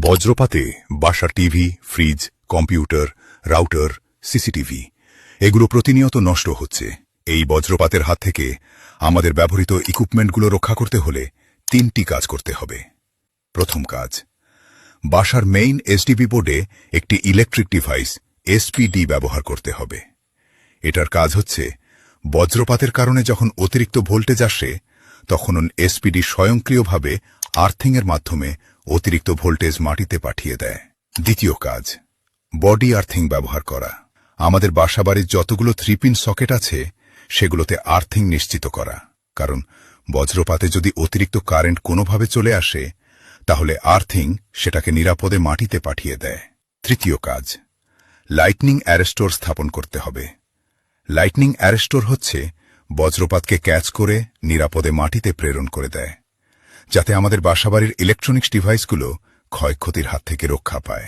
বজ্রপাতে বাসার TV, fridge, computer, router, CCTV এগুলো প্রতিনিয়ত নষ্ট হচ্ছে। এই বজ্রপাতের হাত থেকে আমাদের ব্যবহৃত ইকুইপমেন্টগুলো রক্ষা করতে হলে 3টি কাজ করতে হবে। প্রথম কাজ, বাসার মেইন এসডিবি বোর্ডে একটি ইলেকট্রিক ডিভাইস এসপিডি ব্যবহার করতে হবে। এটার কাজ হচ্ছে বজ্রপাতের কারণে যখন অতিরিক্ত ভোল্টেজ আসে তখন এসপিডি স্বয়ংক্রিয়ভাবে আর্থিংয়ের মাধ্যমে অতিরিক্ত ভোল্টেজ মাটিতে পাঠিয়ে দেয়। দ্বিতীয় কাজ, বডি আর্থিং ব্যবহার করা। আমাদের বাসাবাড়ির যতগুলো 3-পিন সকেট আছে সেগুলোতে আর্থিং নিশ্চিত করা, কারণ বজ্রপাতে যদি অতিরিক্ত কারেন্ট কোনোভাবে চলে আসে তাহলে আর্থিং সেটাকে নিরাপদে মাটিতে পাঠিয়ে দেয়। তৃতীয় কাজ, লাইটনিং অ্যারেস্টর স্থাপন করতে হবে। লাইটনিং অ্যারেস্টর হচ্ছে বজ্রপাতকে ক্যাচ করে নিরাপদে মাটিতে প্রেরণ করে দেয়, যাতে আমাদের বাসাবাড়ির ইলেকট্রনিক্স ডিভাইসগুলো ক্ষয়ক্ষতির হাত থেকে রক্ষা পায়।